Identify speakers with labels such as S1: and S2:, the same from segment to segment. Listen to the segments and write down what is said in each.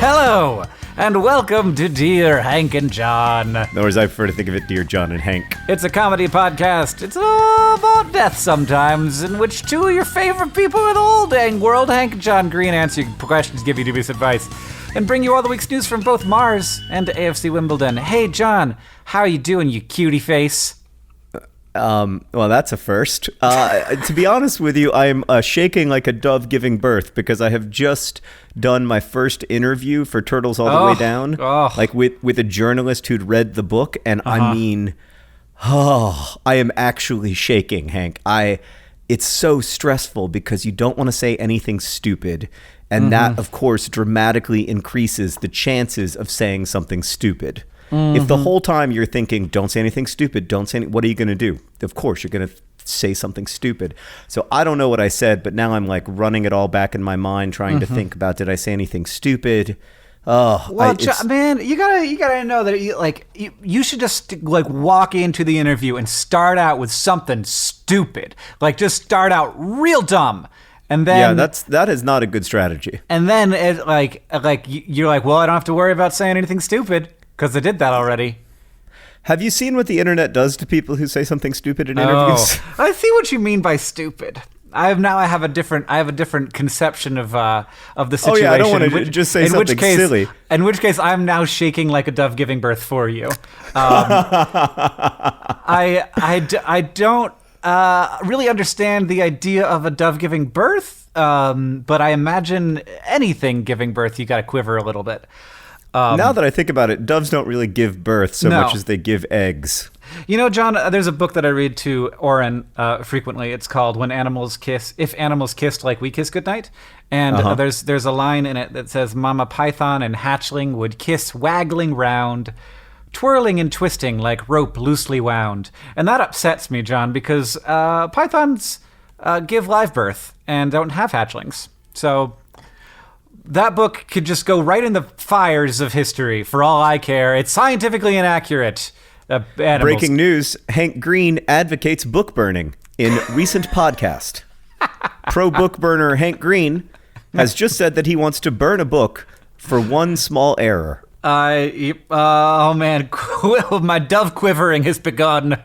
S1: Hello, and welcome to Dear Hank and John.
S2: Or as I prefer to think of it, Dear John and Hank.
S1: It's a comedy podcast. It's all about death sometimes, in which two of your favorite people in the whole dang world, Hank and John Green, answer your questions, give you dubious advice, and bring you all the week's news from both Mars and AFC Wimbledon. Hey, John, how are you doing, you cutie face?
S2: Well, that's a first. To be honest with you, I'm shaking like a dove giving birth because I have just done my first interview for Turtles All the Way Down, like with a journalist who'd read the book, and I mean, I am actually shaking, Hank. It's so stressful because you don't want to say anything stupid, and that, of course, dramatically increases the chances of saying something stupid. If the whole time you're thinking, don't say anything stupid, what are you going to do? Of course, you're going to say something stupid. So I don't know what I said, but now I'm like running it all back in my mind, trying to think about, did I say anything stupid?
S1: Man, you gotta know that you should just like walk into the interview and start out with something stupid. Like just start out real dumb. And then,
S2: that is not a good strategy.
S1: And then you're like, well, I don't have to worry about saying anything stupid. Because I did that already.
S2: Have you seen what the internet does to people who say something stupid in interviews?
S1: I see what you mean by stupid. I have a different conception of the situation.
S2: Oh yeah, I don't want to just say something silly.
S1: In which case, I'm now shaking like a dove giving birth for you. I don't really understand the idea of a dove giving birth, but I imagine anything giving birth, you got to quiver a little bit.
S2: Now that I think about it, doves don't really give birth so much as they give eggs.
S1: You know, John, there's a book that I read to Oren frequently. It's called If Animals Kissed Like We Kiss Goodnight. And there's a line in it that says, Mama Python and hatchling would kiss waggling round, twirling and twisting like rope loosely wound. And that upsets me, John, because pythons give live birth and don't have hatchlings. So that book could just go right in the fires of history. For all I care, it's scientifically inaccurate.
S2: Breaking news, Hank Green advocates book burning in recent podcast. Pro-book burner Hank Green has just said that he wants to burn a book for one small error.
S1: Oh man, my dove quivering has begun.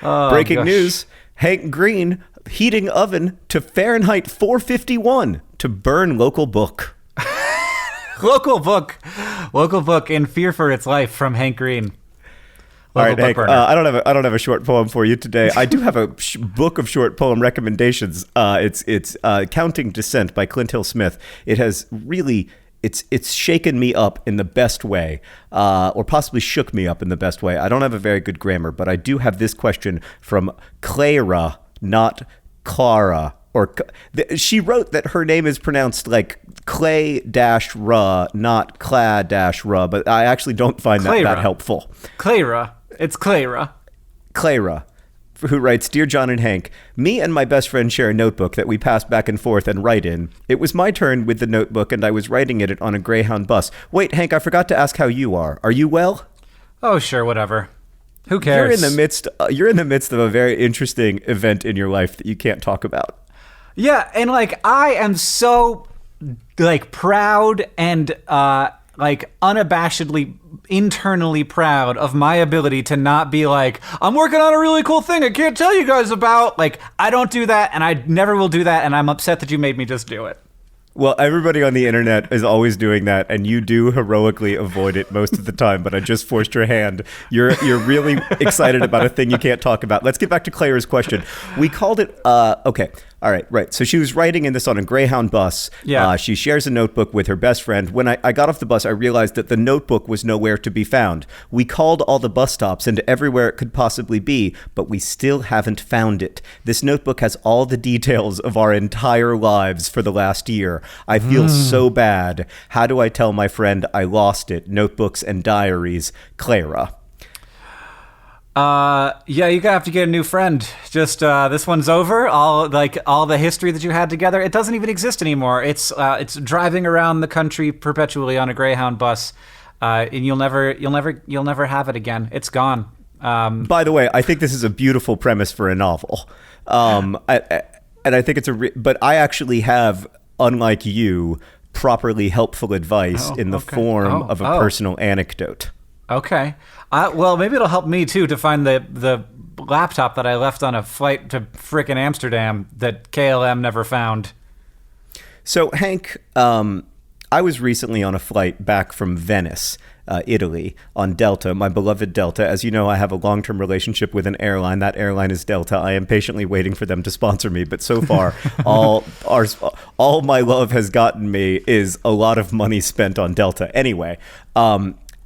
S2: Breaking news, Hank Green heating oven to Fahrenheit 451 to burn local book.
S1: Local book in fear for its life from Hank Green.
S2: All right, Hank, I don't have a short poem for you today. I do have a book of short poem recommendations. It's Counting Descent by Clint Hill Smith. It has really it's shaken me up in the best way, or possibly shook me up in the best way. I don't have a very good grammar, but I do have this question from Clara, not Clara. She wrote that her name is pronounced like Clay-Ra, not Cla-Ra, but I actually don't find that helpful.
S1: Clara. It's Clara.
S2: Clara, who writes, Dear John and Hank, me and my best friend share a notebook that we pass back and forth and write in. It was my turn with the notebook, and I was writing it on a Greyhound bus. Wait, Hank, I forgot to ask how you are. Are you well?
S1: Oh, sure, whatever. Who cares?
S2: You're in the midst of a very interesting event in your life that you can't talk about.
S1: Yeah, and I am so proud and unabashedly internally proud of my ability to not be like, I'm working on a really cool thing I can't tell you guys about. I don't do that, and I never will do that, and I'm upset that you made me just do it.
S2: Well, everybody on the internet is always doing that, and you do heroically avoid it most of the time, but I just forced your hand. You're really excited about a thing you can't talk about. Let's get back to Claire's question. We called it, okay. All right, right. So she was writing in this on a Greyhound bus.
S1: Yeah.
S2: She shares a notebook with her best friend. When I got off the bus, I realized that the notebook was nowhere to be found. We called all the bus stops and everywhere it could possibly be, but we still haven't found it. This notebook has all the details of our entire lives for the last year. I feel so bad. How do I tell my friend I lost it? Notebooks and diaries. Clara.
S1: Yeah, you're gonna have to get a new friend. Just, this one's over. All the history that you had together, it doesn't even exist anymore. It's driving around the country perpetually on a Greyhound bus, and you'll never have it again. It's gone.
S2: By the way, I think this is a beautiful premise for a novel. And I think but I actually have, unlike you, properly helpful advice in the form of a personal anecdote.
S1: Okay. Well, maybe it'll help me, too, to find the laptop that I left on a flight to frickin' Amsterdam that KLM never found.
S2: So, Hank, I was recently on a flight back from Venice, Italy, on Delta, my beloved Delta. As you know, I have a long-term relationship with an airline. That airline is Delta. I am patiently waiting for them to sponsor me, but so far, all my love has gotten me is a lot of money spent on Delta. Anyway,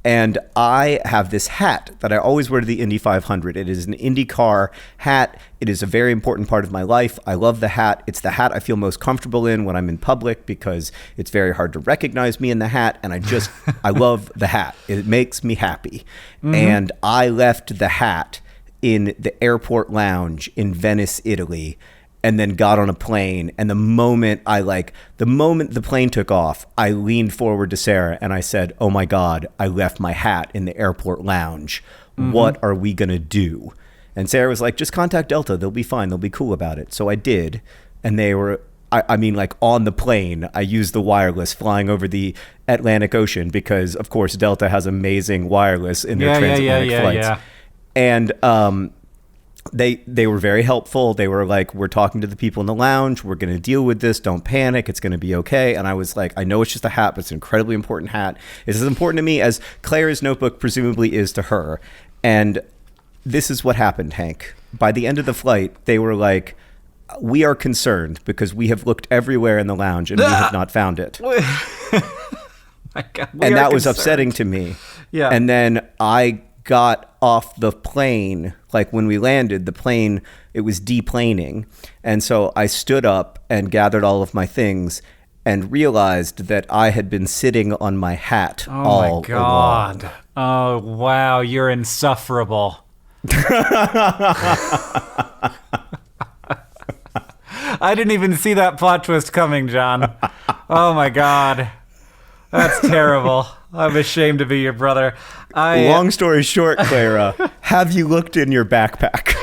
S2: and I have this hat that I always wear to the Indy 500. It is an IndyCar hat. It is a very important part of my life. I love the hat. It's the hat I feel most comfortable in when I'm in public because it's very hard to recognize me in the hat. And I love the hat. It makes me happy. Mm-hmm. And I left the hat in the airport lounge in Venice, Italy, and then got on a plane. And the moment the plane took off, I leaned forward to Sarah and I said, "Oh my God, I left my hat in the airport lounge. Mm-hmm. What are we going to do?" And Sarah was like, "Just contact Delta. They'll be fine. They'll be cool about it." So I did. And they were, on the plane, I used the wireless flying over the Atlantic Ocean because, of course, Delta has amazing wireless in their transatlantic flights. Yeah. And, They were very helpful. They were like, "We're talking to the people in the lounge. We're going to deal with this. Don't panic. It's going to be okay." And I was like, "I know it's just a hat, but it's an incredibly important hat. It's as important to me as Claire's notebook presumably is to her." And this is what happened, Hank. By the end of the flight, they were like, "We are concerned because we have looked everywhere in the lounge and we have not found it."
S1: My God,
S2: and that was upsetting to me. Yeah. And then I got off the plane, like when we landed, the plane, it was deplaning. And so I stood up and gathered all of my things and realized that I had been sitting on my hat all along. Oh, my God.
S1: Oh, wow. You're insufferable. I didn't even see that plot twist coming, John. Oh, my God. That's terrible. I'm ashamed to be your brother.
S2: Long story short, Clara, have you looked in your backpack?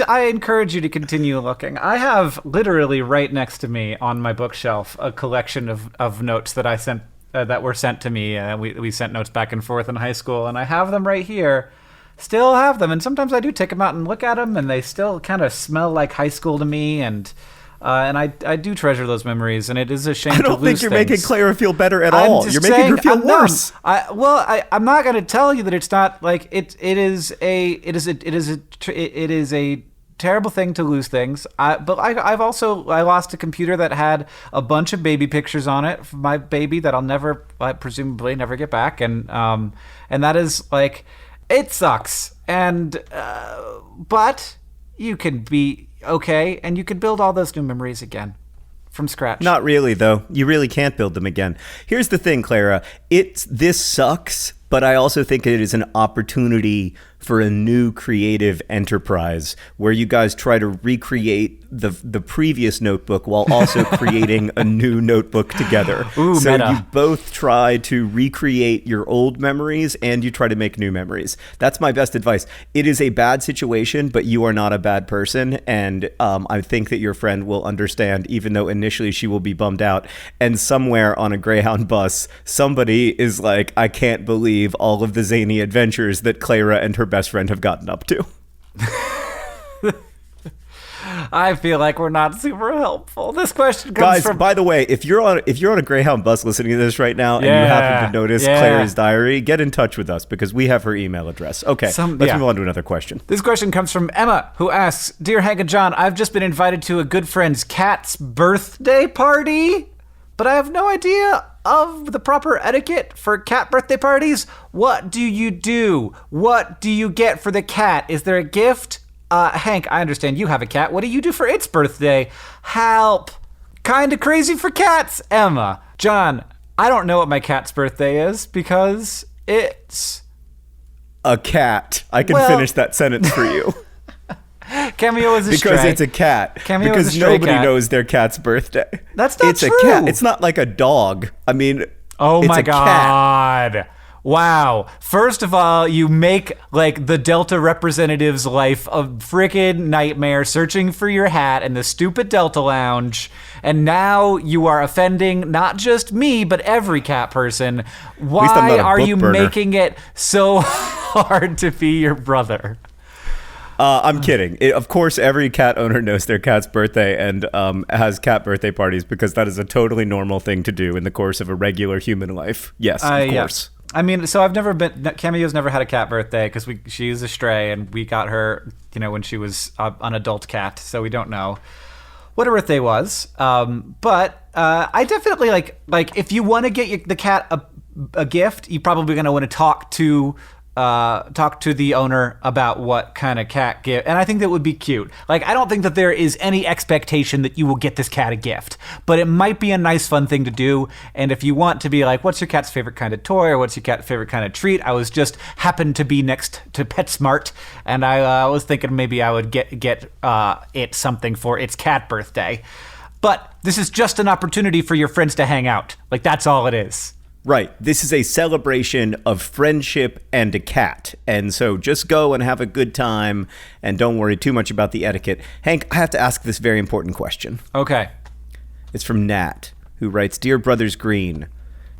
S1: I encourage you to continue looking. I have literally right next to me on my bookshelf a collection of notes that I sent that were sent to me. We sent notes back and forth in high school, and I have them right here. Still have them, and sometimes I do take them out and look at them, and they still kind of smell like high school to me, and I do treasure those memories, and it is a shame to lose things.
S2: I don't think you're making Clara feel better at all. You're making her feel worse.
S1: I'm not going to tell you that it's not like it is a terrible thing to lose things. But I lost a computer that had a bunch of baby pictures on it, my baby that I'll presumably never get back, and that is like, it sucks. And but you can be okay, and you can build all those new memories again from scratch.
S2: Not really, though. You really can't build them again. Here's the thing, Clara. This sucks, but I also think it is an opportunity for a new creative enterprise where you guys try to recreate the previous notebook while also creating a new notebook together.
S1: Ooh,
S2: so
S1: meta.
S2: You both try to recreate your old memories and you try to make new memories. That's my best advice. It is a bad situation, but you are not a bad person. And I think that your friend will understand, even though initially she will be bummed out. And somewhere on a Greyhound bus, somebody is like, "I can't believe all of the zany adventures that Clara and her best friend have gotten up to."
S1: I feel like we're not super helpful. This question comes
S2: Guys, by the way, if you're on a Greyhound bus listening to this right now and you happen to notice Clara's diary, get in touch with us because we have her email address. Okay, let's move on to another question.
S1: This question comes from Emma, who asks, "Dear Hank and John, I've just been invited to a good friend's cat's birthday party, but I have no idea of the proper etiquette for cat birthday parties. What do you do? What do you get for the cat? Is there a gift? Hank, I understand you have a cat. What do you do for its birthday? Help. Kinda crazy for cats, Emma. John, I don't know what my cat's birthday is because it's
S2: a cat. I can finish that sentence for you.
S1: Cameo is a stray.
S2: Because it's a cat.
S1: Cameo
S2: because
S1: is a stray
S2: nobody
S1: cat.
S2: knows their cat's birthday.
S1: That's not
S2: it's
S1: true.
S2: It's a cat. It's not like a dog. I mean,
S1: oh
S2: it's
S1: my
S2: a
S1: God.
S2: Cat.
S1: Wow. First of all, you make like the Delta representative's life a freaking nightmare searching for your hat in the stupid Delta lounge. And now you are offending not just me, but every cat person. Why are you making it so hard to be your brother?
S2: I'm kidding. Of course, every cat owner knows their cat's birthday and has cat birthday parties because that is a totally normal thing to do in the course of a regular human life. Yes, of course.
S1: Yeah. I mean, so Cameo's never had a cat birthday because she's a stray and we got her, when she was an adult cat. So we don't know what her birthday was. But I definitely like if you want to get the cat a gift, you're probably going to want to talk to the owner about what kind of cat gift, and I think that would be cute. Like, I don't think that there is any expectation that you will get this cat a gift, but it might be a nice, fun thing to do. And if you want to be like, what's your cat's favorite kind of toy, or what's your cat's favorite kind of treat? I was just happened to be next to PetSmart, and I was thinking maybe I would get it something for its cat birthday. But this is just an opportunity for your friends to hang out. Like, that's all it is.
S2: Right. This is a celebration of friendship and a cat. And so just go and have a good time and don't worry too much about the etiquette. Hank, I have to ask this very important question.
S1: Okay.
S2: It's from Nat, who writes, Dear Brothers Green,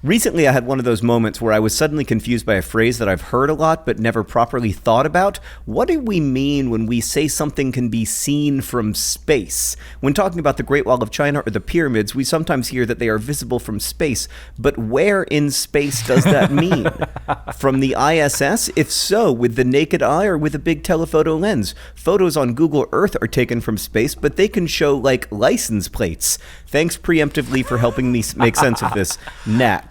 S2: recently I had one of those moments where I was suddenly confused by a phrase that I've heard a lot but never properly thought about. What do we mean when we say something can be seen from space? When talking about the Great Wall of China or the pyramids, we sometimes hear that they are visible from space. But where in space does that mean? From the ISS? If so, with the naked eye or with a big telephoto lens? Photos on Google Earth are taken from space, but they can show, like, license plates. Thanks preemptively for helping me make sense of this, Nat.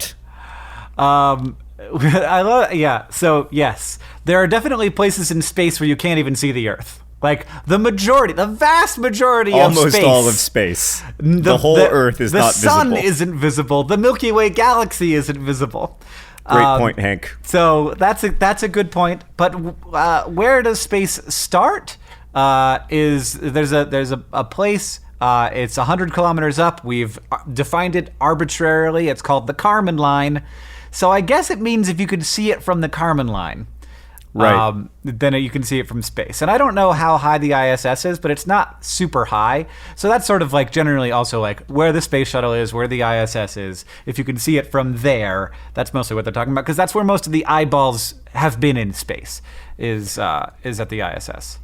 S1: I love, yeah. So yes, there are definitely places in space where you can't even see the Earth. Like the vast majority of space.
S2: Almost all of space. The whole Earth is not visible.
S1: The sun isn't visible. The Milky Way galaxy isn't visible.
S2: Great point, Hank.
S1: So that's a good point. But where does space start? There's a place. It's 100 kilometers up. We've defined it arbitrarily. It's called the Kármán line. So I guess it means if you could see it from the Kármán line,
S2: right,
S1: then you can see it from space. And I don't know how high the ISS is, but it's not super high. So that's sort of like generally also like where the space shuttle is, where the ISS is. If you can see it from there, that's mostly what they're talking about, because that's where most of the eyeballs have been in space, is at the ISS.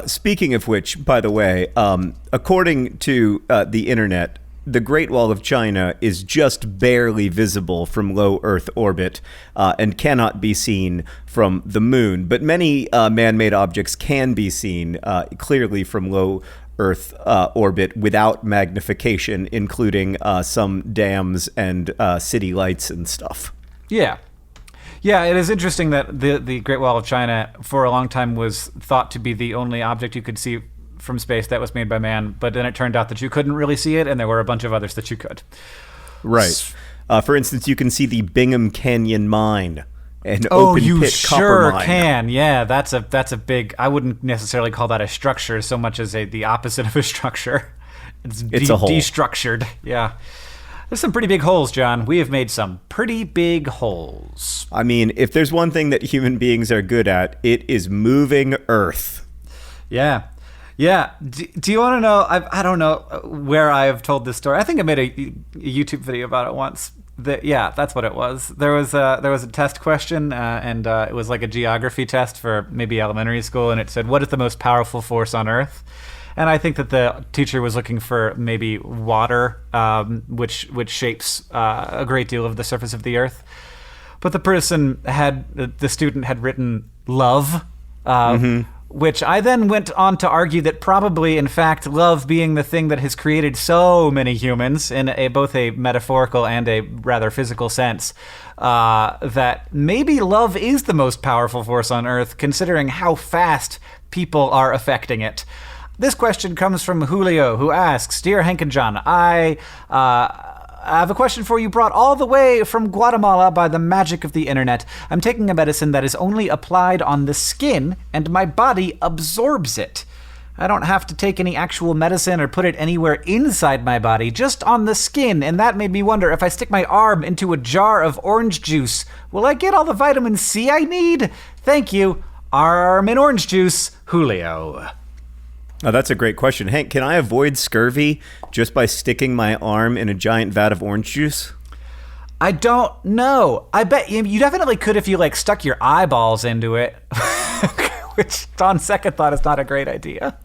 S2: Speaking of which, by the way, according to the internet, the Great Wall of China is just barely visible from low Earth orbit and cannot be seen from the moon. But many man-made objects can be seen clearly from low Earth orbit without magnification, including some dams and city lights and stuff.
S1: Yeah. Yeah, it is interesting that the Great Wall of China for a long time was thought to be the only object you could see from space that was made by man, but then it turned out that you couldn't really see it, and there were a bunch of others that you could.
S2: Right. For instance, you can see the Bingham Canyon mine, an open pit copper mine.
S1: Oh, you sure can. Yeah, that's a big. I wouldn't necessarily call that a structure so much as the opposite of a structure. It's
S2: a hole.
S1: Destructured. Yeah. There's some pretty big holes, John. We have made some pretty big holes.
S2: I mean, if there's one thing that human beings are good at, it is moving Earth.
S1: Yeah. Yeah. Do you want to know? I don't know where I have told this story. I think I made a YouTube video about it once. That's what it was. There was a test question, and it was like a geography test for maybe elementary school, and it said, "What is the most powerful force on Earth?" And I think that the teacher was looking for maybe water, which shapes a great deal of the surface of the Earth. But the student had written love, which I then went on to argue that probably, in fact, love being the thing that has created so many humans in both a metaphorical and a rather physical sense, that maybe love is the most powerful force on Earth, considering how fast people are affecting it. This question comes from Julio, who asks, Dear Hank and John, I have a question for you brought all the way from Guatemala by the magic of the internet. I'm taking a medicine that is only applied on the skin, and my body absorbs it. I don't have to take any actual medicine or put it anywhere inside my body, just on the skin. And that made me wonder, if I stick my arm into a jar of orange juice, will I get all the vitamin C I need? Thank you. Arm in orange juice, Julio.
S2: Oh, that's a great question. Hank, can I avoid scurvy just by sticking my arm in a giant vat of orange juice?
S1: I don't know. I bet you definitely could if you like stuck your eyeballs into it, which on second thought is not a great idea.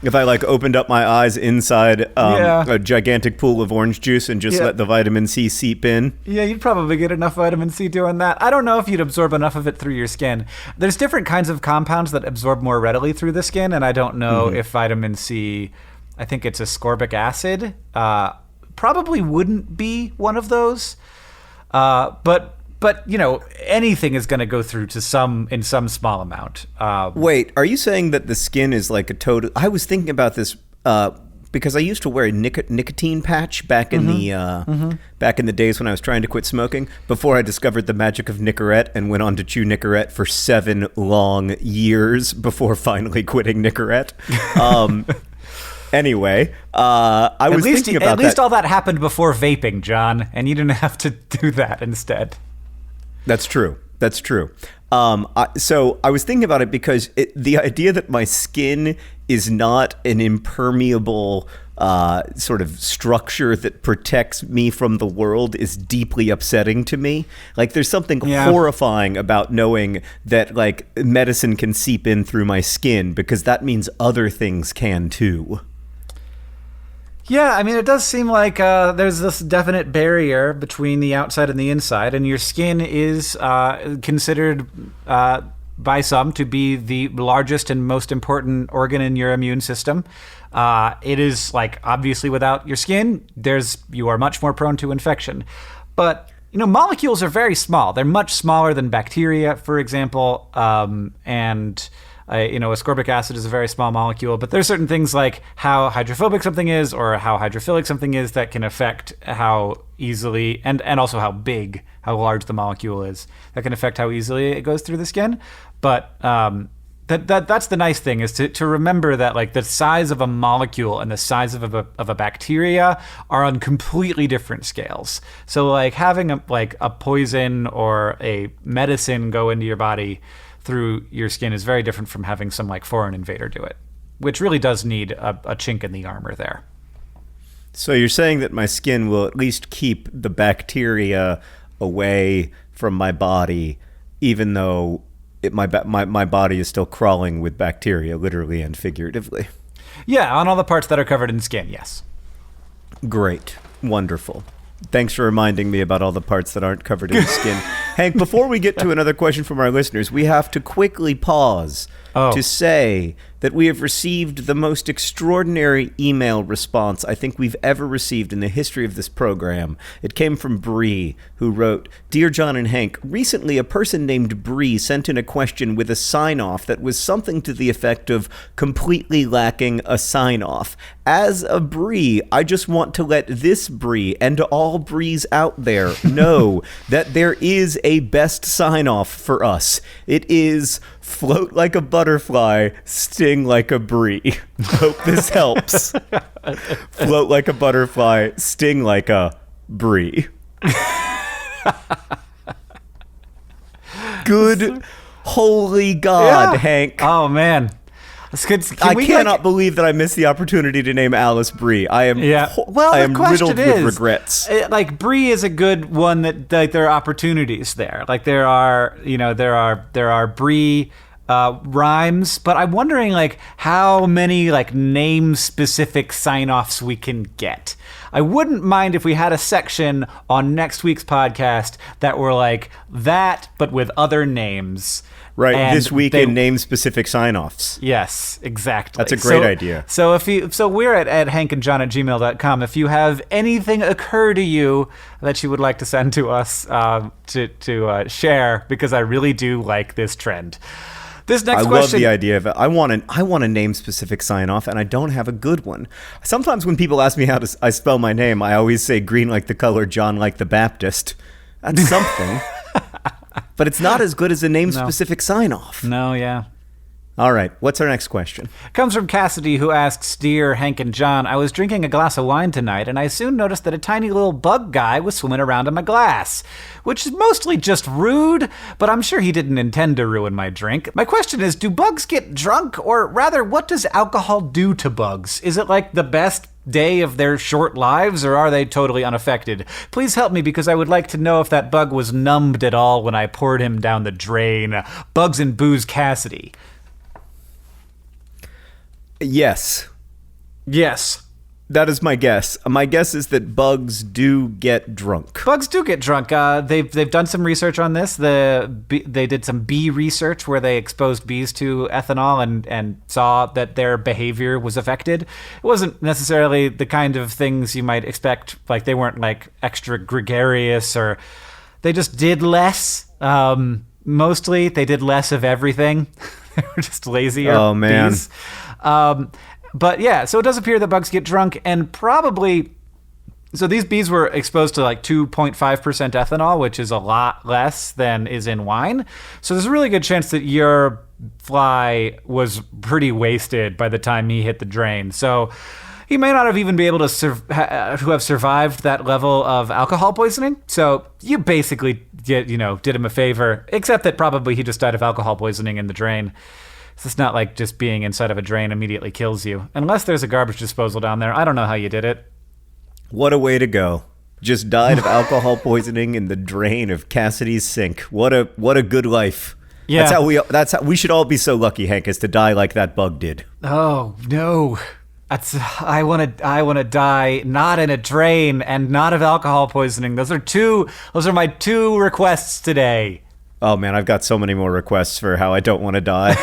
S2: If I like opened up my eyes inside a gigantic pool of orange juice and just let the vitamin C seep in.
S1: Yeah, you'd probably get enough vitamin C doing that. I don't know if you'd absorb enough of it through your skin. There's different kinds of compounds that absorb more readily through the skin, and I don't know if vitamin C, I think it's ascorbic acid, probably wouldn't be one of those. But you know, anything is going to go through to some small amount.
S2: Wait, are you saying that the skin is like a total? I was thinking about this because I used to wear a nicotine patch back in the days when I was trying to quit smoking. Before I discovered the magic of Nicorette and went on to chew Nicorette for 7 long years before finally quitting Nicorette. Anyway, I was thinking about that.
S1: At least all that happened before vaping, John, and you didn't have to do that instead.
S2: That's true. So I was thinking about it because the idea that my skin is not an impermeable sort of structure that protects me from the world is deeply upsetting to me. Like, there's something horrifying about knowing that like medicine can seep in through my skin, because that means other things can too.
S1: Yeah, I mean, it does seem like there's this definite barrier between the outside and the inside, and your skin is considered by some to be the largest and most important organ in your immune system. It is, like, obviously without your skin, you are much more prone to infection. But, you know, molecules are very small. They're much smaller than bacteria, for example, and... ascorbic acid is a very small molecule, but there's certain things like how hydrophobic something is or how hydrophilic something is that can affect how easily and also how large the molecule is. That can affect how easily it goes through the skin. But that's the nice thing, is to remember that like the size of a molecule and the size of a bacteria are on completely different scales. So like having a poison or a medicine go into your body through your skin is very different from having some like foreign invader do it, which really does need a chink in the armor there.
S2: So you're saying that my skin will at least keep the bacteria away from my body, even though my body is still crawling with bacteria, literally and figuratively.
S1: Yeah, on all the parts that are covered in skin, yes.
S2: Great. Wonderful. Thanks for reminding me about all the parts that aren't covered in skin. Hank, before we get to another question from our listeners, we have to quickly pause to say that we have received the most extraordinary email response I think we've ever received in the history of this program. It came from Bree, who wrote, "Dear John and Hank, recently a person named Bree sent in a question with a sign-off that was something to the effect of completely lacking a sign-off. As a Bree, I just want to let this Bree and all Brees out there know that there is a best sign-off for us. It is float like a butterfly, sting like a brie. Hope this helps. Float like a butterfly, sting like a brie." Good holy God, Hank.
S1: Oh, man.
S2: I cannot believe that I missed the opportunity to name Alice Brie. I am riddled with regrets.
S1: Brie is a good one that there are opportunities there. Like there are Brie rhymes, but I'm wondering like how many like name specific sign-offs we can get. I wouldn't mind if we had a section on next week's podcast that were like that, but with other names.
S2: Right, and this week in name-specific sign-offs.
S1: Yes, exactly.
S2: That's a great idea.
S1: So we're at hankandjohn@gmail.com. If you have anything occur to you that you would like to send to us to share, because I really do like this trend. This next question. I love
S2: the idea of it. I want a name-specific sign-off, and I don't have a good one. Sometimes when people ask me how I spell my name, I always say green like the color, John like the Baptist. That's something. But it's not as good as a name-specific sign-off.
S1: No, yeah.
S2: All right, what's our next question?
S1: Comes from Cassidy, who asks, Dear Hank and John, I was drinking a glass of wine tonight, and I soon noticed that a tiny little bug guy was swimming around in my glass, which is mostly just rude, but I'm sure he didn't intend to ruin my drink. My question is, do bugs get drunk, or rather, what does alcohol do to bugs? Is it like the best day of their short lives, or are they totally unaffected? Please help me, because I would like to know if that bug was numbed at all when I poured him down the drain. Bugs and Booze Cassidy.
S2: Yes.
S1: Yes.
S2: That is my guess. My guess is that bugs do get drunk.
S1: Bugs do get drunk. They've done some research on this. They did some bee research where they exposed bees to ethanol and saw that their behavior was affected. It wasn't necessarily the kind of things you might expect. Like, they weren't like extra gregarious, or they just did less. Mostly, they did less of everything. They were just lazier.
S2: Oh, man.
S1: Bees. But yeah, so it does appear that bugs get drunk, and probably, so these bees were exposed to like 2.5% ethanol, which is a lot less than is in wine. So there's a really good chance that your fly was pretty wasted by the time he hit the drain. So he may not have even been able to have survived that level of alcohol poisoning. So you basically did him a favor, except that probably he just died of alcohol poisoning in the drain. So it's not like just being inside of a drain immediately kills you. Unless there's a garbage disposal down there. I don't know how you did it.
S2: What a way to go. Just died of alcohol poisoning in the drain of Cassidy's sink. What a good life.
S1: Yeah.
S2: That's how we should all be so lucky, Hank, as to die like that bug did.
S1: Oh, no. I want to die not in a drain and not of alcohol poisoning. Those are my two requests today.
S2: Oh, man, I've got so many more requests for how I don't want to die.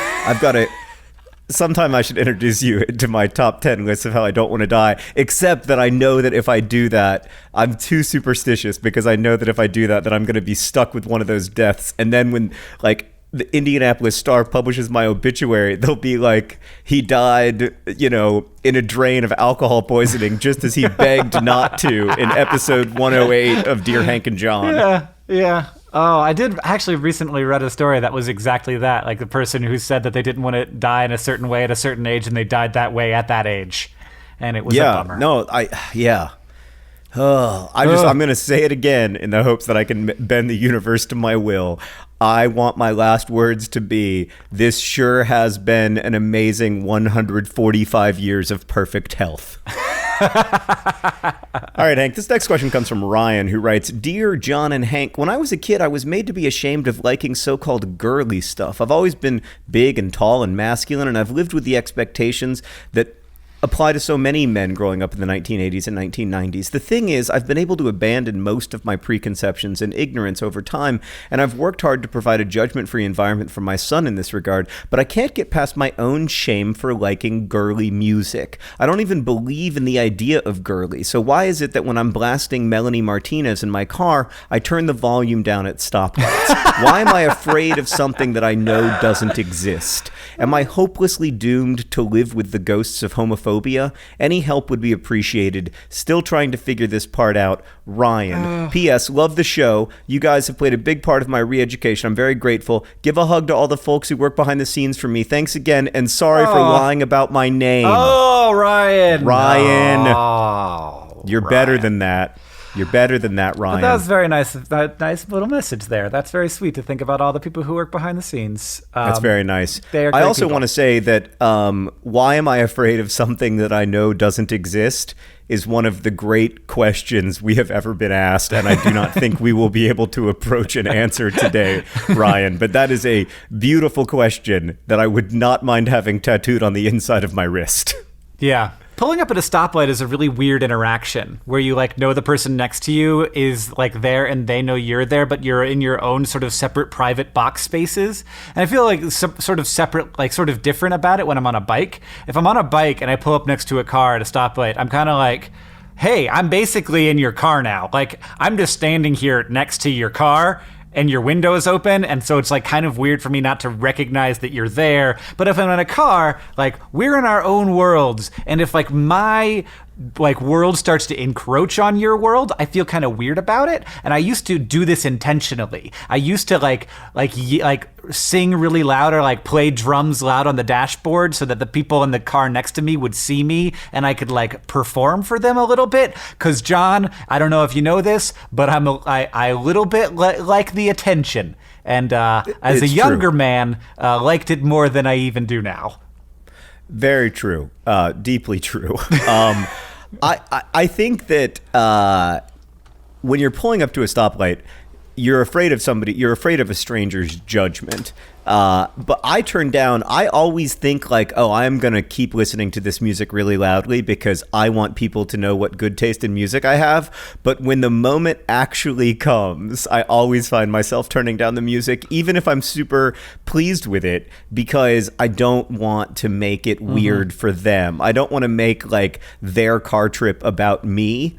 S2: Sometime I should introduce you to my top 10 list of how I don't want to die, except that I know that if I do that, I'm too superstitious, because I know that if I do that, that I'm going to be stuck with one of those deaths. And then when, like, the Indianapolis Star publishes my obituary, they'll be like, he died, in a drain of alcohol poisoning, just as he begged not to in episode 108 of Dear Hank and John.
S1: Yeah. Oh, I did actually recently read a story that was exactly that. Like, the person who said that they didn't want to die in a certain way at a certain age, and they died that way at that age. And it was a bummer.
S2: I'm going to say it again in the hopes that I can bend the universe to my will. I want my last words to be, this sure has been an amazing 145 years of perfect health. All right, Hank, this next question comes from Ryan, who writes, Dear John and Hank, when I was a kid, I was made to be ashamed of liking so-called girly stuff. I've always been big and tall and masculine, and I've lived with the expectations that apply to so many men growing up in the 1980s and 1990s. The thing is, I've been able to abandon most of my preconceptions and ignorance over time, and I've worked hard to provide a judgment-free environment for my son in this regard, but I can't get past my own shame for liking girly music. I don't even believe in the idea of girly, so why is it that when I'm blasting Melanie Martinez in my car, I turn the volume down at stoplights? Why am I afraid of something that I know doesn't exist? Am I hopelessly doomed to live with the ghosts of homophobia? Any help would be appreciated. Still trying to figure this part out. Ryan. P.S. Love the show. You guys have played a big part of my re-education. I'm very grateful. Give a hug to all the folks who work behind the scenes for me. Thanks again, and sorry for lying about my name.
S1: Oh, Ryan.
S2: You're better than that. You're better than that, Ryan.
S1: But that was very nice. That nice little message there. That's very sweet to think about all the people who work behind the scenes.
S2: That's very nice.
S1: I
S2: also want to say that why am I afraid of something that I know doesn't exist is one of the great questions we have ever been asked, and I do not think we will be able to approach an answer today, Ryan. But that is a beautiful question that I would not mind having tattooed on the inside of my wrist.
S1: Yeah. Pulling up at a stoplight is a really weird interaction where you know the person next to you is there and they know you're there, but you're in your own sort of separate private box spaces. And I feel sort of separate, sort of different about it when I'm on a bike. If I'm on a bike and I pull up next to a car at a stoplight, I'm kind of like, hey, I'm basically in your car now. I'm just standing here next to your car and your window is open, and so it's kind of weird for me not to recognize that you're there. But if I'm in a car, we're in our own worlds, and if my like world starts to encroach on your world, I feel kind of weird about it. And I used to do this intentionally. I used to like sing really loud or like play drums loud on the dashboard so that the people in the car next to me would see me and I could like perform for them a little bit. Cause John, I don't know if you know this, but I a little bit like the attention. And as a younger man, liked it more than I even do now.
S2: Very true. Deeply true. I think that when you're pulling up to a stoplight, you're afraid of somebody. You're afraid of a stranger's judgment. But I always think like, oh, I'm going to keep listening to this music really loudly because I want people to know what good taste in music I have. But when the moment actually comes, I always find myself turning down the music, even if I'm super pleased with it, because I don't want to make it weird for them. I don't want to make like their car trip about me.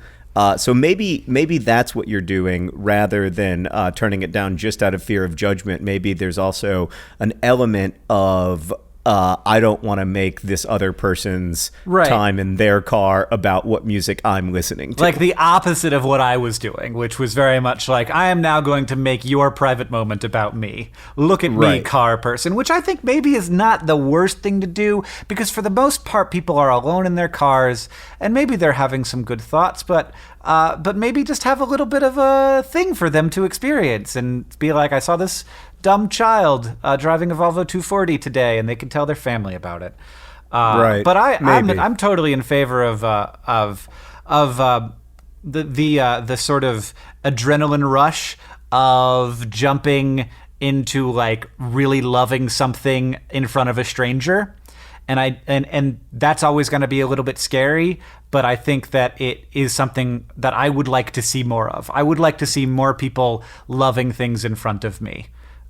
S2: So maybe that's what you're doing rather than turning it down just out of fear of judgment. Maybe there's also an element of I don't want to make this other person's time in their car about what music I'm listening to.
S1: Like the opposite of what I was doing, which was very much like, I am now going to make your private moment about me. Look at me, car person, which I think maybe is not the worst thing to do, because for the most part, people are alone in their cars and maybe they're having some good thoughts, but maybe just have a little bit of a thing for them to experience and be like, I saw this dumb child driving a Volvo 240 today, and they can tell their family about it. But I'm totally in favor of the sort of adrenaline rush of jumping into like really loving something in front of a stranger. And that's always going to be a little bit scary, but I think that it is something that I would like to see more of. I would like to see more people loving things in front of me.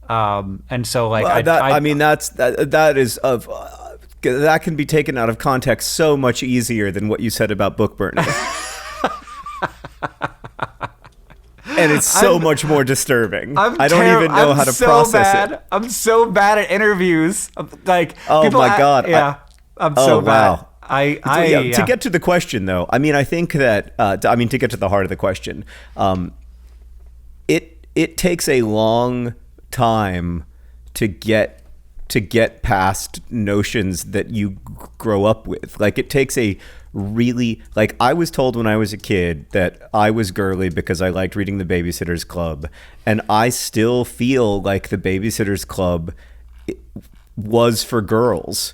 S1: And so like, that can be taken out of context so much easier than what you said about book burning. And it's so much more disturbing. I don't even know how to process it. I'm so bad at interviews. Like,
S2: oh my God.
S1: I'm so bad.
S2: To get to the question though, I mean, I think that, to get to the heart of the question, it takes a long time to get past notions that you grow up with. Like it takes a really, like I was told when I was a kid that I was girly because I liked reading The Babysitter's Club, and I still feel like The Babysitter's Club was for girls,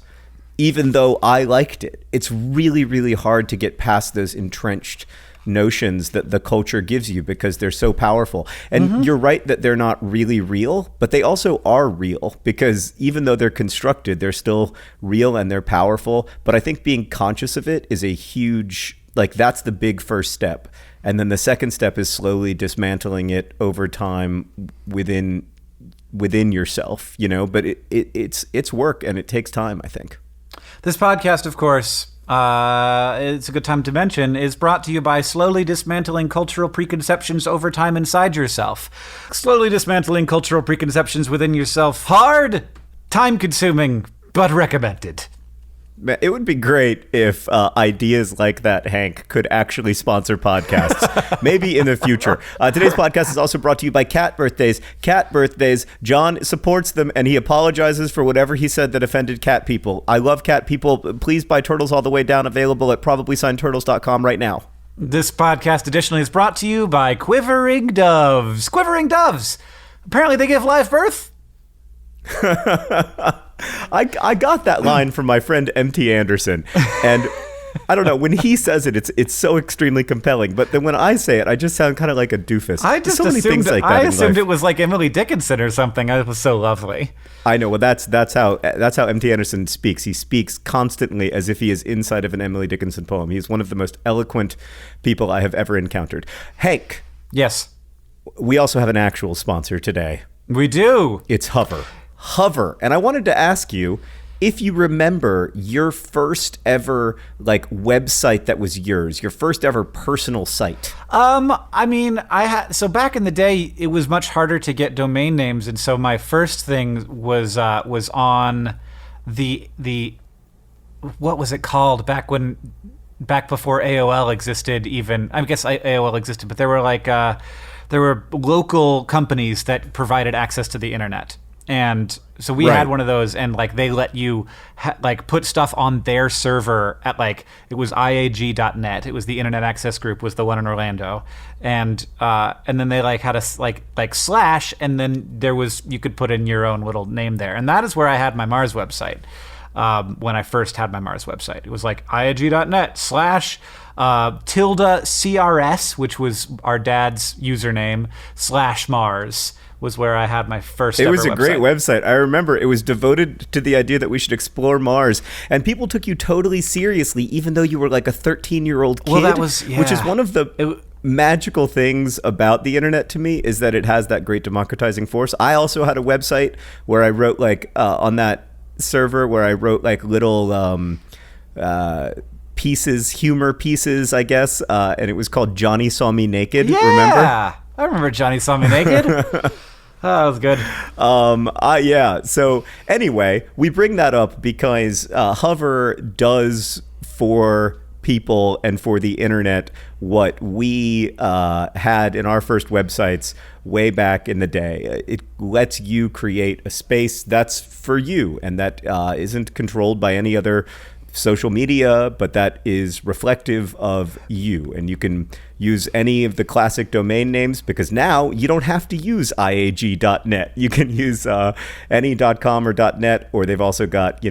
S2: even though I liked it. It's really, really hard to get past those entrenched notions that the culture gives you because they're so powerful. And you're right that they're not really real, but they also are real because even though they're constructed, they're still real and they're powerful. But I think being conscious of it is a huge, like that's the big first step. And then the second step is slowly dismantling it over time within yourself, you know, but it's work and it takes time, I think.
S1: This podcast, of course, it's a good time to mention, is brought to you by slowly dismantling cultural preconceptions over time inside yourself. Slowly dismantling cultural preconceptions within yourself. Hard, time-consuming, but recommended.
S2: It would be great if ideas like that, Hank, could actually sponsor podcasts. Maybe in the future. Today's podcast is also brought to you by Cat Birthdays. Cat Birthdays. John supports them, and he apologizes for whatever he said that offended cat people. I love cat people. Please buy Turtles All the Way Down, available at probablyscientturtles.com right now.
S1: This podcast additionally is brought to you by Quivering Doves. Quivering Doves. Apparently they give live birth.
S2: I got that line from my friend M.T. Anderson, and I don't know, when he says it, it's so extremely compelling, but then when I say it, I just sound kind of like a doofus.
S1: I just assumed it was like Emily Dickinson or something. It was so lovely.
S2: I know. Well, that's how M.T. Anderson speaks. He speaks constantly as if he is inside of an Emily Dickinson poem. He's one of the most eloquent people I have ever encountered. Hank.
S1: Yes.
S2: We also have an actual sponsor today.
S1: We do.
S2: It's Hover. And I wanted to ask you if you remember your first ever like website that was yours, your first ever personal site.
S1: I mean, so back in the day, it was much harder to get domain names, and so my first thing was on the what was it called back when back before AOL existed. Even I guess AOL existed, but there were there were local companies that provided access to the internet. And so we had one of those, and like they let you put stuff on their server at it was IAG.net. It was the Internet Access Group, was the one in Orlando, and then they had a slash, and then you could put in your own little name there, and that is where I had my Mars website. When I first had my Mars website, it was IAG.net slash tilde CRS, which was our dad's username, slash Mars. Was where I had my first ever website. It was a
S2: great website. I remember it was devoted to the idea that we should explore Mars. And people took you totally seriously, even though you were a 13-year-old kid.
S1: Well, that was, yeah.
S2: Which is one of the magical things about the internet to me, is that it has that great democratizing force. I also had a website where I wrote, on that server, where I wrote, little pieces, humor pieces, I guess. And it was called Johnny Saw Me Naked.
S1: Yeah!
S2: Remember?
S1: I remember Johnny Saw Me Naked. That was good.
S2: Yeah. So anyway, we bring that up because Hover does for people and for the internet what we had in our first websites way back in the day. It lets you create a space that's for you, and that isn't controlled by any other social media, but that is reflective of you. And you can use any of the classic domain names, because now you don't have to use IAG.net. You can use any .com or .net, or they've also got,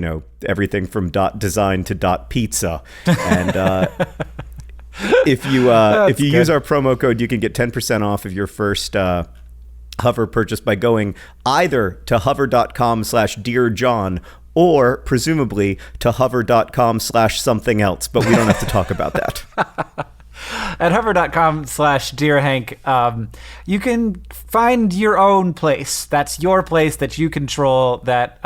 S2: everything from .design to .pizza. And if you use our promo code, you can get 10% off of your first Hover purchase by going either to hover.com/DearJohn or presumably to hover.com/something else, but we don't have to talk about that.
S1: At hover.com/DearHank, you can find your own place. That's your place that you control, that,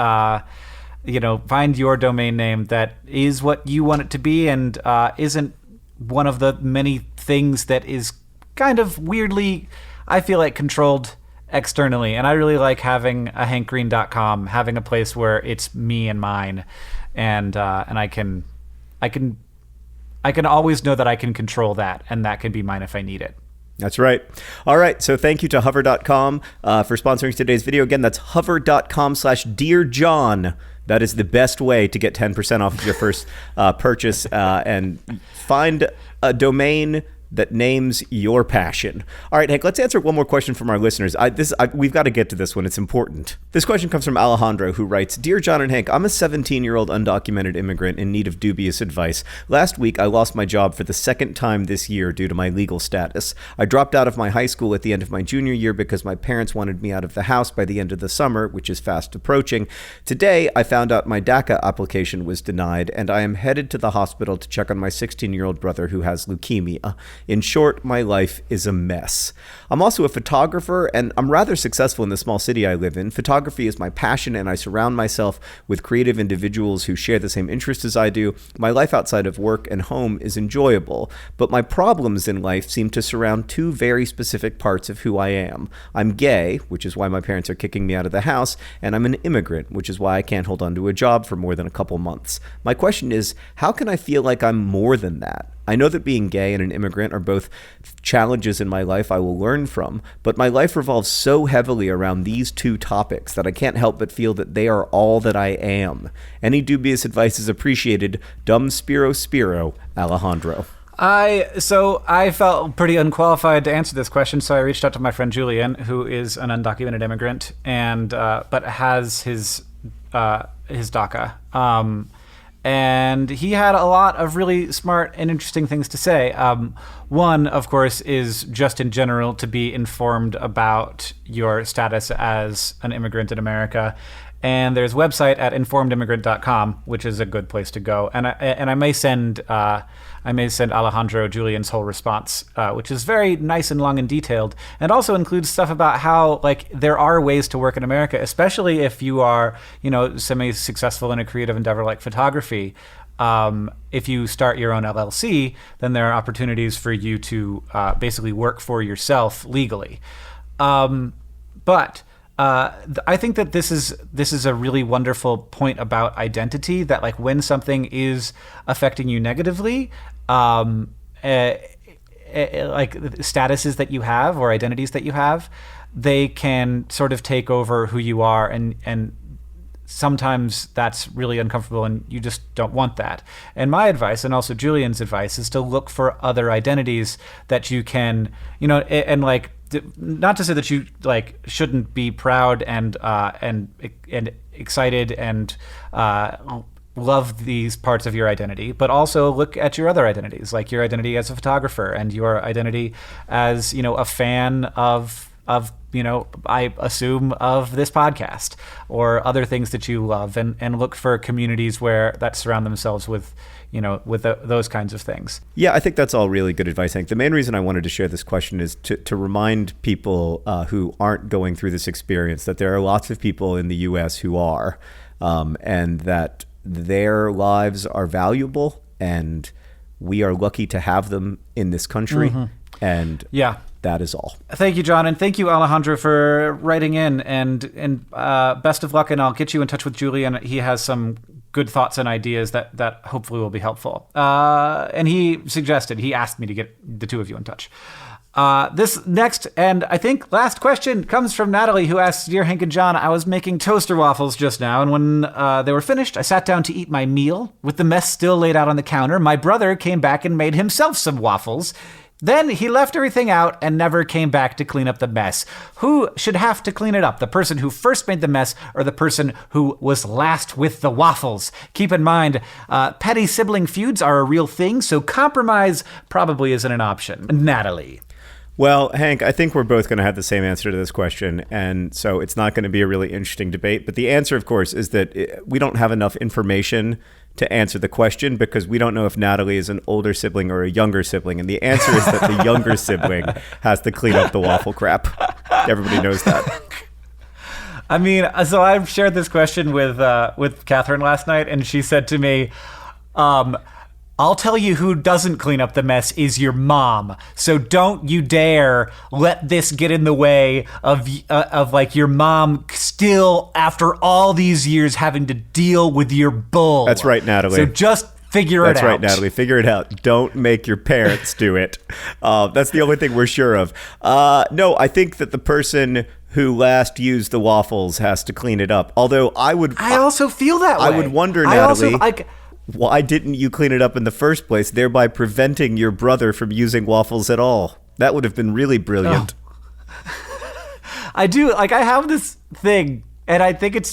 S1: find your domain name that is what you want it to be, and isn't one of the many things that is kind of weirdly, I feel controlled externally. And I really like having a hankgreen.com, having a place where it's me and mine, and I can always know that I can control that, and that can be mine if I need it.
S2: That's right. All right. So thank you to hover.com for sponsoring today's video. Again, that's hover.com/DearJohn. That is the best way to get 10% off of your first purchase, and find a domain that names your passion. All right, Hank, let's answer one more question from our listeners. We've got to get to this one. It's important. This question comes from Alejandro, who writes, Dear John and Hank, I'm a 17-year-old undocumented immigrant in need of dubious advice. Last week, I lost my job for the second time this year due to my legal status. I dropped out of my high school at the end of my junior year because my parents wanted me out of the house by the end of the summer, which is fast approaching. Today, I found out my DACA application was denied, and I am headed to the hospital to check on my 16-year-old brother who has leukemia. In short, my life is a mess. I'm also a photographer, and I'm rather successful in the small city I live in. Photography is my passion, and I surround myself with creative individuals who share the same interests as I do. My life outside of work and home is enjoyable, but my problems in life seem to surround two very specific parts of who I am. I'm gay, which is why my parents are kicking me out of the house, and I'm an immigrant, which is why I can't hold on to a job for more than a couple months. My question is, how can I feel like I'm more than that? I know that being gay and an immigrant are both challenges in my life I will learn from, but my life revolves so heavily around these two topics that I can't help but feel that they are all that I am. Any dubious advice is appreciated. Dumb Spiro, Alejandro.
S1: I felt pretty unqualified to answer this question, so I reached out to my friend Julian, who is an undocumented immigrant, and but has his DACA. And he had a lot of really smart and interesting things to say. One, of course, is just in general to be informed about your status as an immigrant in America. And there's a website at informedimmigrant.com, which is a good place to go. And I may send Alejandro Julian's whole response, which is very nice and long and detailed, and also includes stuff about how there are ways to work in America, especially if you are semi-successful in a creative endeavor like photography. If you start your own LLC, then there are opportunities for you to basically work for yourself legally. But I think that this is a really wonderful point about identity, that when something is affecting you negatively, like statuses that you have or identities that you have, they can sort of take over who you are, and sometimes that's really uncomfortable and you just don't want that. And my advice, and also Julian's advice, is to look for other identities that you can, and like, not to say that you like shouldn't be proud and excited and love these parts of your identity, but also look at your other identities, like your identity as a photographer and your identity as, a fan of I assume of this podcast or other things that you love, and look for communities that surround themselves with, those kinds of things.
S2: Yeah, I think that's all really good advice, Hank. The main reason I wanted to share this question is to remind people who aren't going through this experience that there are lots of people in the U.S. who are, and that their lives are valuable, and we are lucky to have them in this country. Mm-hmm. And
S1: yeah.
S2: That is all.
S1: Thank you, John, and thank you, Alejandro, for writing in. And best of luck, and I'll get you in touch with Julian. He has some good thoughts and ideas that hopefully will be helpful. And he asked me to get the two of you in touch. This next and I think last question comes from Natalie, who asks, "Dear Hank and John, I was making toaster waffles just now, and when they were finished, I sat down to eat my meal. With the mess still laid out on the counter, my brother came back and made himself some waffles. Then he left everything out and never came back to clean up the mess. Who should have to clean it up? The person who first made the mess or the person who was last with the waffles? Keep in mind, petty sibling feuds are a real thing, so compromise probably isn't an option." Natalie.
S2: Well, Hank, I think we're both going to have the same answer to this question, and so it's not going to be a really interesting debate. But the answer, of course, is that we don't have enough information to answer the question because we don't know if Natalie is an older sibling or a younger sibling. And the answer is that the younger sibling has to clean up the waffle crap. Everybody knows that.
S1: I mean, so I shared this question with Catherine last night, and she said to me, "I'll tell you who doesn't clean up the mess is your mom. So don't you dare let this get in the way of like your mom still after all these years having to deal with your bull."
S2: That's right, Natalie.
S1: So just figure it out.
S2: That's right, Natalie. Figure it out. Don't make your parents do it. That's the only thing we're sure of. No, I think that the person who last used the waffles has to clean it up. Although I
S1: also feel that way.
S2: I would wonder, Natalie, why didn't you clean it up in the first place, thereby preventing your brother from using waffles at all? That would have been really brilliant.
S1: Oh. I have this thing, and I think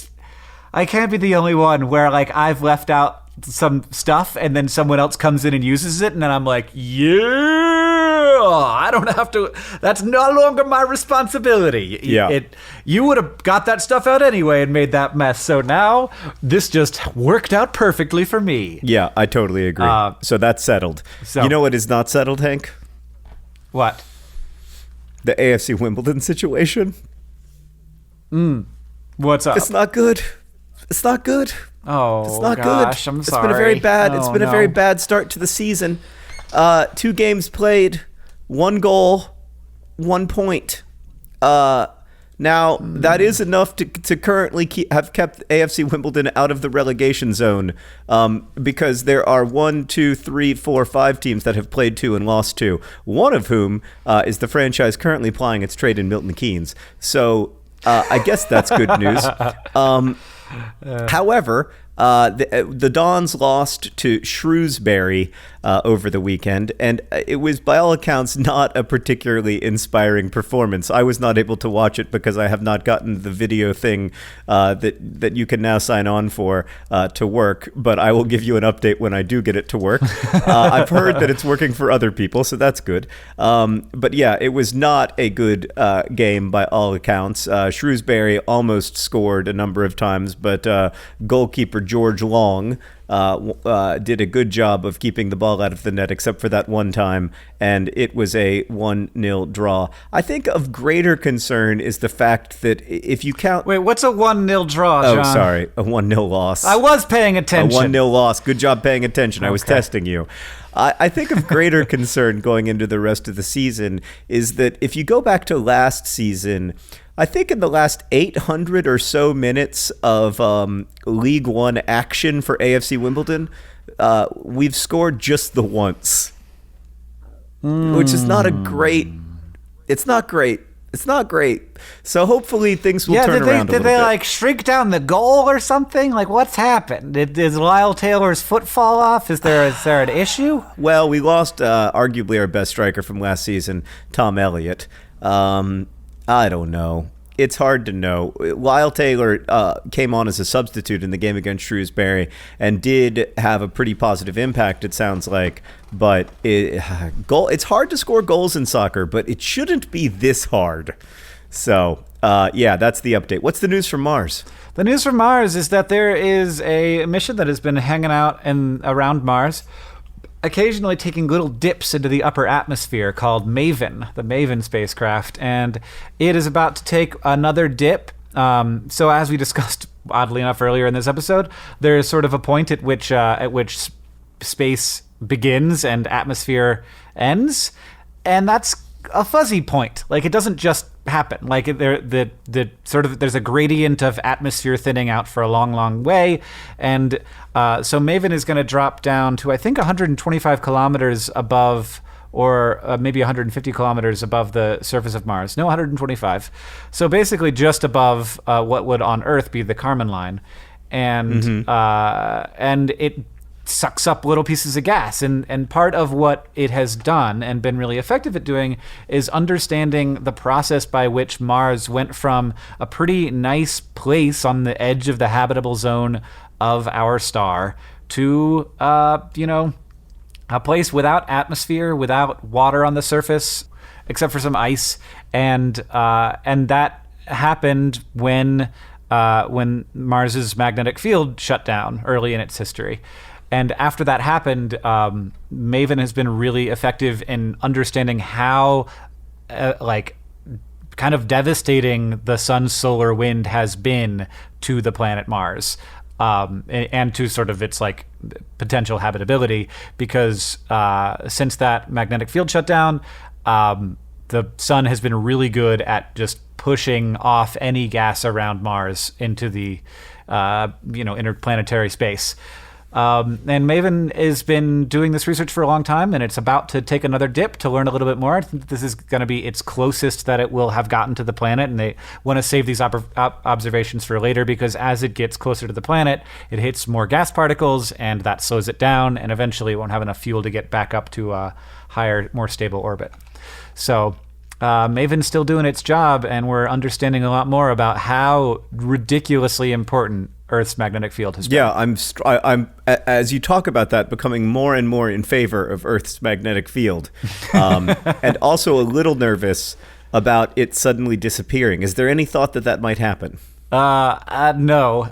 S1: I can't be the only one where like I've left out some stuff and then someone else comes in and uses it, and then I'm like, yeah, I don't have to, that's no longer my responsibility.
S2: Yeah.
S1: You would have got that stuff out anyway and made that mess, so now this just worked out perfectly for me.
S2: Yeah, I totally agree. So that's settled. You know what is not settled, Hank?
S1: What?
S2: The AFC Wimbledon situation.
S1: What's up?
S2: It's not good. It's not good.
S1: Oh,
S2: it's not
S1: gosh,
S2: good.
S1: I'm
S2: It's
S1: sorry.
S2: been a very bad.
S1: Oh,
S2: it's been a very bad start to the season. 2 games played, 1 goal, 1 point. Now that is enough to currently have kept AFC Wimbledon out of the relegation zone, because there are 1, 2, 3, 4, 5 teams that have played 2 and lost 2. One of whom is the franchise currently plying its trade in Milton Keynes. So I guess that's good news. However, the Dons lost to Shrewsbury over the weekend, and it was, by all accounts, not a particularly inspiring performance. I was not able to watch it because I have not gotten the video thing that you can now sign on for to work, but I will give you an update when I do get it to work. I've heard that it's working for other people, so that's good. But yeah, it was not a good game by all accounts. Shrewsbury almost scored a number of times, but goalkeeper George Long did a good job of keeping the ball out of the net, except for that one time, and it was a 1-0 draw. I think of greater concern is the fact that if you count...
S1: Wait, what's a 1-0 draw, John?
S2: Oh, sorry, a 1-0 loss.
S1: I was paying attention.
S2: A 1-0 loss. Good job paying attention. I was testing you. I think of greater concern going into the rest of the season is that if you go back to last season, I think in the last 800 or so minutes of League One action for AFC Wimbledon, we've scored just the once, which is not a great. It's not great. It's not great. So hopefully things will turn around a little bit.
S1: Did they like shrink down the goal or something? Like what's happened? Did Lyle Taylor's foot fall off? Is there an issue?
S2: Well, we lost arguably our best striker from last season, Tom Elliott. I don't know. It's hard to know. Lyle Taylor came on as a substitute in the game against Shrewsbury and did have a pretty positive impact, it sounds like. But it's hard to score goals in soccer, but it shouldn't be this hard. So, that's the update. What's the news from Mars?
S1: The news from Mars is that there is a mission that has been hanging out around Mars, occasionally taking little dips into the upper atmosphere, called Maven, the Maven spacecraft, and it is about to take another dip. So as we discussed, oddly enough, earlier in this episode, there is sort of a point at which space begins and atmosphere ends, and that's a fuzzy point. Like, it doesn't just happen. Like, there's a gradient of atmosphere thinning out for a long, long way, and so Maven is going to drop down to, I think, 125 kilometers above, or maybe 150 kilometers above the surface of Mars. No, 125. So basically just above what would on Earth be the Kármán line, and it sucks up little pieces of gas. And part of what it has done and been really effective at doing is understanding the process by which Mars went from a pretty nice place on the edge of the habitable zone of our star to, a place without atmosphere, without water on the surface, except for some ice. And that happened when Mars's magnetic field shut down early in its history. And after that happened, Maven has been really effective in understanding how, kind of devastating the sun's solar wind has been to the planet Mars, and to sort of its potential habitability. Because since that magnetic field shut down, the sun has been really good at just pushing off any gas around Mars into the interplanetary space. And Maven has been doing this research for a long time, and it's about to take another dip to learn a little bit more. I think this is going to be its closest that it will have gotten to the planet, and they want to save these observations for later, because as it gets closer to the planet, it hits more gas particles, and that slows it down, and eventually it won't have enough fuel to get back up to a higher, more stable orbit. So Maven's still doing its job, and we're understanding a lot more about how ridiculously important Earth's magnetic field has been.
S2: Yeah, I'm as you talk about that, becoming more and more in favor of Earth's magnetic field, and also a little nervous about it suddenly disappearing. Is there any thought that might happen?
S1: No.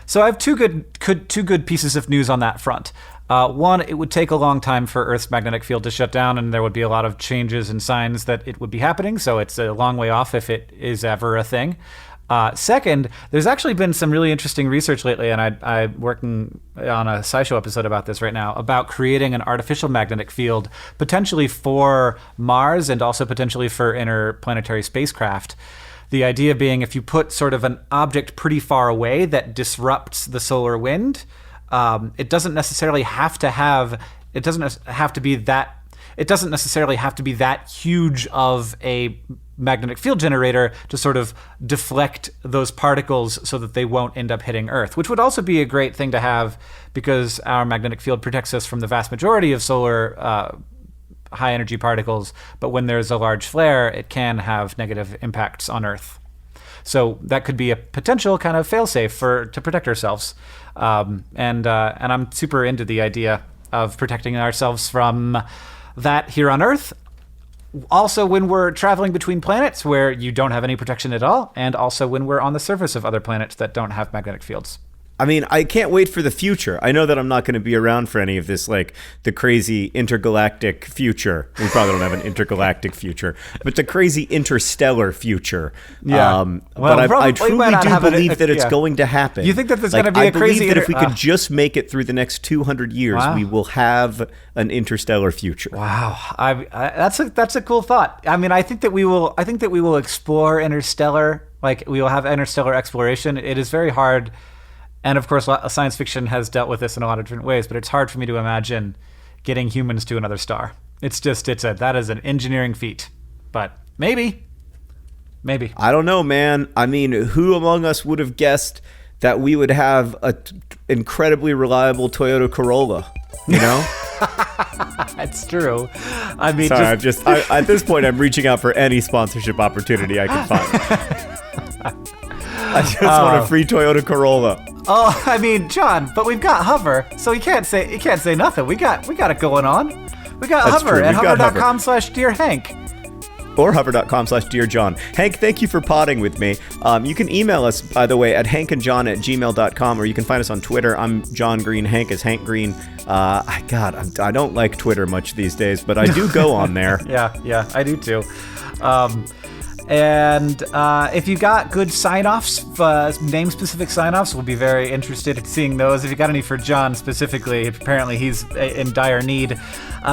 S1: So I have two good pieces of news on that front. One, it would take a long time for Earth's magnetic field to shut down, and there would be a lot of changes and signs that it would be happening, so it's a long way off if it is ever a thing. Second, there's actually been some really interesting research lately, and I'm working on a SciShow episode about this right now, about creating an artificial magnetic field, potentially for Mars and also potentially for interplanetary spacecraft. The idea being, if you put sort of an object pretty far away that disrupts the solar wind, it doesn't necessarily have to be that huge of a magnetic field generator to sort of deflect those particles so that they won't end up hitting Earth, which would also be a great thing to have, because our magnetic field protects us from the vast majority of solar high energy particles, but when there's a large flare, it can have negative impacts on Earth. So that could be a potential kind of failsafe to protect ourselves. And I'm super into the idea of protecting ourselves from that here on Earth. Also when we're traveling between planets where you don't have any protection at all, and also when we're on the surface of other planets that don't have magnetic fields.
S2: I mean, I can't wait for the future. I know that I'm not going to be around for any of this, the crazy intergalactic future. We probably don't have an intergalactic future, but the crazy interstellar future.
S1: Yeah.
S2: But I truly do believe that it's going to happen.
S1: You think that there's going to be a crazy...
S2: I believe that if we could just make it through the next 200 years, we will have an interstellar future.
S1: Wow. That's a cool thought. I mean, I think that we will explore interstellar, we will have interstellar exploration. It is very hard And of course, science fiction has dealt with this in a lot of different ways, but it's hard for me to imagine getting humans to another star. That is an engineering feat. But maybe.
S2: I don't know, man. I mean, who among us would have guessed that we would have a incredibly reliable Toyota Corolla, you know?
S1: It's true. I mean,
S2: sorry, at this point, I'm reaching out for any sponsorship opportunity I can find. I just want a free Toyota Corolla.
S1: Oh, I mean, John, but we've got Hover, so you can't say nothing. We got it going on. We got
S2: That's
S1: Hover
S2: true.
S1: at hover.com/dearhank.
S2: Or hover.com/dearjohn. Hank, thank you for potting with me. You can email us, by the way, at hankandjohn@gmail.com, or you can find us on Twitter. I'm John Green. Hank is Hank Green. I don't like Twitter much these days, but I do go on there.
S1: Yeah, I do too. And if you got good sign-offs, name-specific sign-offs, we'll be very interested in seeing those. If you got any for John specifically, apparently he's in dire need.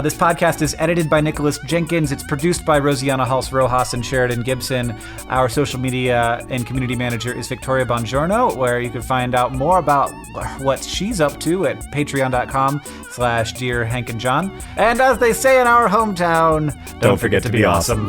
S1: This podcast is edited by Nicholas Jenkins. It's produced by Rosianna Hulse-Rojas and Sheridan Gibson. Our social media and community manager is Victoria Bongiorno, where you can find out more about what she's up to at patreon.com/dearhankandjohn. And as they say in our hometown, don't forget to be awesome.